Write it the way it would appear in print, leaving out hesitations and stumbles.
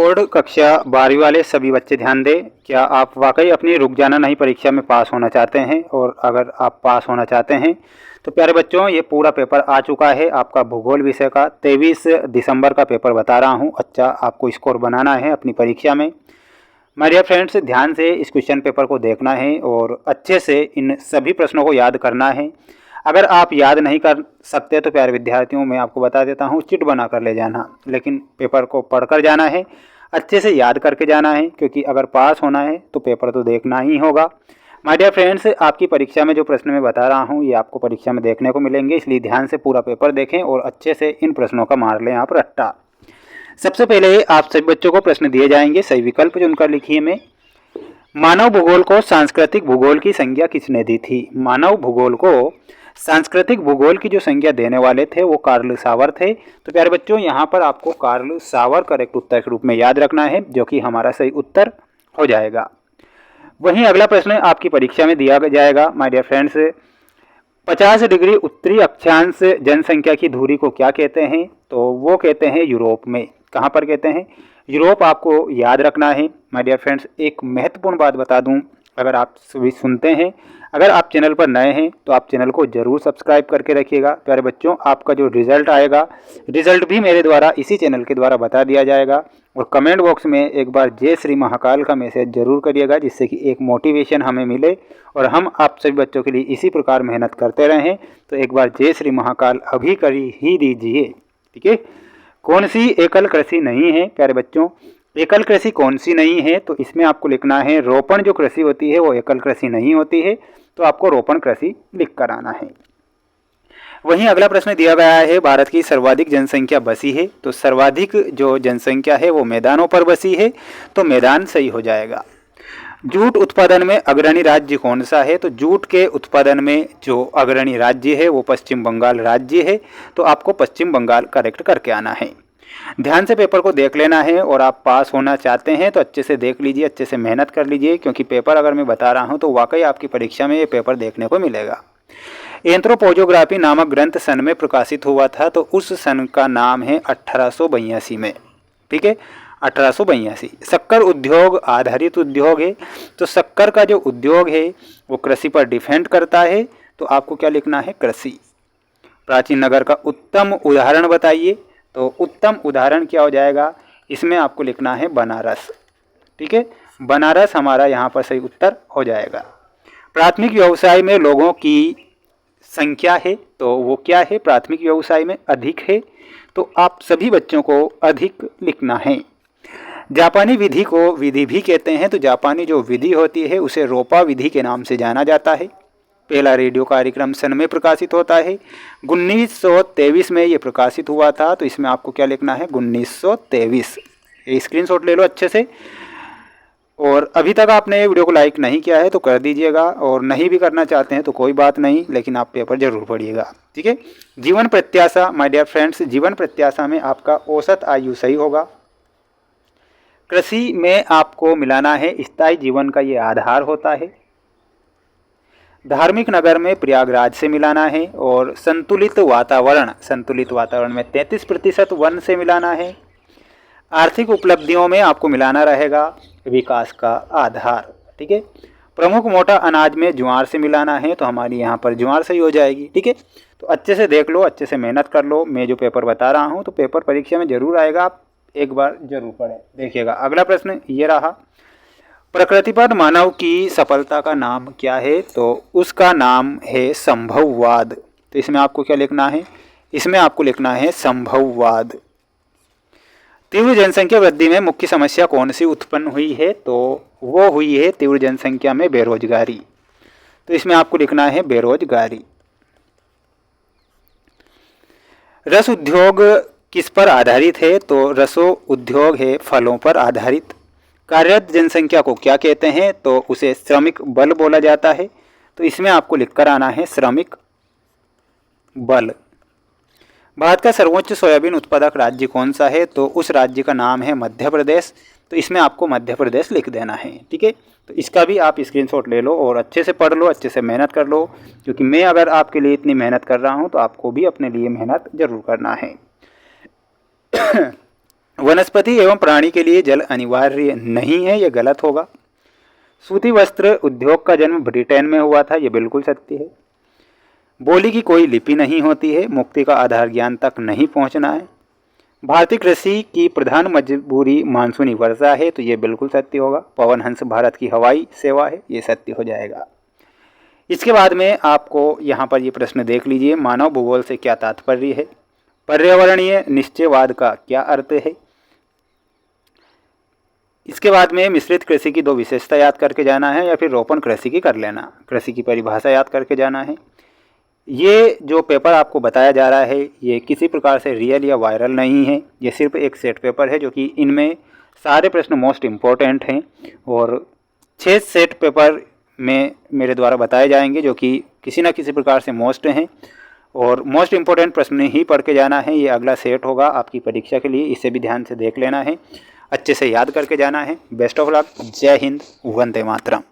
Board कक्षा 12वीं वाले सभी बच्चे ध्यान दें। क्या आप वाकई अपनी रुक जाना नहीं परीक्षा में पास होना चाहते हैं? और अगर आप पास होना चाहते हैं तो प्यारे बच्चों, ये पूरा पेपर आ चुका है। आपका भूगोल विषय का 23 दिसंबर का पेपर बता रहा हूँ। अच्छा, आपको स्कोर बनाना है अपनी परीक्षा में। माय डियर फ्रेंड्स, ध्यान से इस क्वेश्चन पेपर को देखना है और अच्छे से इन सभी प्रश्नों को याद करना है। अगर आप याद नहीं कर सकते तो प्यारे विद्यार्थियों, मैं आपको बता देता हूँ, चिट बना कर ले जाना, लेकिन पेपर को पढ़कर जाना है, अच्छे से याद करके जाना है, क्योंकि अगर पास होना है तो पेपर तो देखना ही होगा। माय डियर फ्रेंड्स, आपकी परीक्षा में जो प्रश्न मैं बता रहा हूँ ये आपको परीक्षा में देखने को मिलेंगे, इसलिए ध्यान से पूरा पेपर देखें और अच्छे से इन प्रश्नों का मार लें आप रट्टा। सबसे पहले आप सभी बच्चों को प्रश्न दिए जाएंगे, सही विकल्प चुनकर लिखिए। में मानव भूगोल को सांस्कृतिक भूगोल की संज्ञा किसने दी थी? मानव भूगोल को सांस्कृतिक भूगोल की जो संज्ञा देने वाले थे वो कार्ल सावर थे। तो प्यारे बच्चों, यहाँ पर आपको कार्ल सावर करेक्ट उत्तर के रूप में याद रखना है, जो कि हमारा सही उत्तर हो जाएगा। वहीं अगला प्रश्न आपकी परीक्षा में दिया जाएगा माय डियर फ्रेंड्स, 50 डिग्री उत्तरी अक्षांश जनसंख्या की धुरी को क्या कहते हैं? तो वो कहते हैं यूरोप में। कहाँ पर कहते हैं? यूरोप आपको याद रखना है। माय डियर फ्रेंड्स, एक महत्वपूर्ण बात बता दूं, अगर आप सभी सुनते हैं, अगर आप चैनल पर नए हैं तो आप चैनल को जरूर सब्सक्राइब करके रखिएगा। प्यारे बच्चों, आपका जो रिजल्ट आएगा, रिजल्ट भी मेरे द्वारा इसी चैनल के द्वारा बता दिया जाएगा। और कमेंट बॉक्स में एक बार जय श्री महाकाल का मैसेज जरूर करिएगा, जिससे कि एक मोटिवेशन हमें मिले और हम आप सभी बच्चों के लिए इसी प्रकार मेहनत करते रहें। तो एक बार जय श्री महाकाल अभी कर ही दीजिए, ठीक है। कौन सी एकल कृषि नहीं है? प्यारे बच्चों, एकल कृषि कौन सी नहीं है? तो इसमें आपको लिखना है रोपण जो कृषि होती है वो एकल कृषि नहीं होती है, तो आपको रोपण कृषि लिख कर आना है। वहीं अगला प्रश्न दिया गया है, भारत की सर्वाधिक जनसंख्या बसी है। तो सर्वाधिक जो जनसंख्या है वो मैदानों पर बसी है, तो मैदान सही हो जाएगा। जूट उत्पादन में अग्रणी राज्य कौन सा है? तो जूट के उत्पादन में जो अग्रणी राज्य है वो पश्चिम बंगाल राज्य है, तो आपको पश्चिम बंगाल करेक्ट करके आना है। ध्यान से पेपर को देख लेना है और आप पास होना चाहते हैं तो अच्छे से देख लीजिए, अच्छे से मेहनत कर लीजिए, क्योंकि पेपर अगर मैं बता रहा हूं तो वाकई आपकी परीक्षा में ये पेपर देखने को मिलेगा। एंथ्रोपोजोग्राफी नामक ग्रंथ सन में प्रकाशित हुआ था, तो उस सन का नाम है 1882 में, ठीक है, 1882। शक्कर उद्योग आधारित उद्योग है, तो शक्कर का जो उद्योग है वो कृषि पर डिपेंड करता है, तो आपको क्या लिखना है? कृषि। प्राचीन नगर का उत्तम उदाहरण बताइए, तो उत्तम उदाहरण क्या हो जाएगा? इसमें आपको लिखना है बनारस, ठीक है, बनारस हमारा यहाँ पर सही उत्तर हो जाएगा। प्राथमिक व्यवसाय में लोगों की संख्या है, तो वो क्या है? प्राथमिक व्यवसाय में अधिक है, तो आप सभी बच्चों को अधिक लिखना है। जापानी विधि को विधि भी कहते हैं, तो जापानी जो विधि होती है उसे रोपा विधि के नाम से जाना जाता है। पहला रेडियो कार्यक्रम सन में प्रकाशित होता है 1923 में ये प्रकाशित हुआ था, तो इसमें आपको क्या लिखना है? 1923। स्क्रीनशॉट ले लो अच्छे से। और अभी तक आपने वीडियो को लाइक नहीं किया है तो कर दीजिएगा, और नहीं भी करना चाहते हैं तो कोई बात नहीं, लेकिन आप पेपर जरूर पढ़िएगा, ठीक है। जीवन प्रत्याशा माय डियर फ्रेंड्स, जीवन प्रत्याशा में आपका औसत आयु सही होगा। कृषि में आपको मिलाना है स्थायी जीवन का ये आधार होता है। धार्मिक नगर में प्रयागराज से मिलाना है, और संतुलित वातावरण में 33% वन से मिलाना है। आर्थिक उपलब्धियों में आपको मिलाना रहेगा विकास का आधार, ठीक है। प्रमुख मोटा अनाज में ज्वार से मिलाना है, तो हमारी यहाँ पर ज्वार सही हो जाएगी, ठीक है। तो अच्छे से देख लो, अच्छे से मेहनत कर लो। मैं जो पेपर बता रहा हूँ तो पेपर परीक्षा में जरूर आएगा, आप एक बार जरूर पढ़ें। देखिएगा अगला प्रश्न ये रहा, प्रकृति पर मानव की सफलता का नाम क्या है? तो उसका नाम है संभववाद। तो इसमें आपको क्या लिखना है? इसमें आपको लिखना है संभववाद। तीव्र जनसंख्या वृद्धि में मुख्य समस्या कौन सी उत्पन्न हुई है? तो वो हुई है तीव्र जनसंख्या में बेरोजगारी, तो इसमें आपको लिखना है बेरोजगारी। रस उद्योग किस पर आधारित है? तो रसो उद्योग है फलों पर आधारित। कार्यरत जनसंख्या को क्या कहते हैं? तो उसे श्रमिक बल बोला जाता है, तो इसमें आपको लिखकर आना है श्रमिक बल। भारत का सर्वोच्च सोयाबीन उत्पादक राज्य कौन सा है? तो उस राज्य का नाम है मध्य प्रदेश, तो इसमें आपको मध्य प्रदेश लिख देना है, ठीक है। तो इसका भी आप स्क्रीनशॉट ले लो और अच्छे से पढ़ लो, अच्छे से मेहनत कर लो, क्योंकि मैं अगर आपके लिए इतनी मेहनत कर रहा हूँ तो आपको भी अपने लिए मेहनत जरूर करना है। वनस्पति एवं प्राणी के लिए जल अनिवार्य नहीं है, ये गलत होगा। सूती वस्त्र उद्योग का जन्म ब्रिटेन में हुआ था, ये बिल्कुल सत्य है। बोली की कोई लिपि नहीं होती है, मुक्ति का आधार ज्ञान तक नहीं पहुंचना है। भारतीय कृषि की प्रधान मजबूरी मानसूनी वर्षा है, तो ये बिल्कुल सत्य होगा। पवन हंस भारत की हवाई सेवा है, ये सत्य हो जाएगा। इसके बाद में आपको यहाँ पर ये प्रश्न देख लीजिए, मानव भूगोल से क्या तात्पर्य है, पर्यावरणीय निश्चयवाद का क्या अर्थ है। इसके बाद में मिश्रित कृषि की 2 विशेषता याद करके जाना है, या फिर रोपण कृषि की कर लेना, कृषि की परिभाषा याद करके जाना है। ये जो पेपर आपको बताया जा रहा है ये किसी प्रकार से रियल या वायरल नहीं है, ये सिर्फ एक सेट पेपर है, जो कि इनमें सारे प्रश्न मोस्ट इम्पोर्टेंट हैं और 6 सेट पेपर में मेरे द्वारा बताए जाएंगे, जो कि किसी न किसी प्रकार से मोस्ट हैं और मोस्ट इम्पोर्टेंट प्रश्न ही पढ़ के जाना है। ये अगला सेट होगा आपकी परीक्षा के लिए, इसे भी ध्यान से देख लेना है, अच्छे से याद करके जाना है। बेस्ट ऑफ लक, जय हिंद, वंदे मातरम।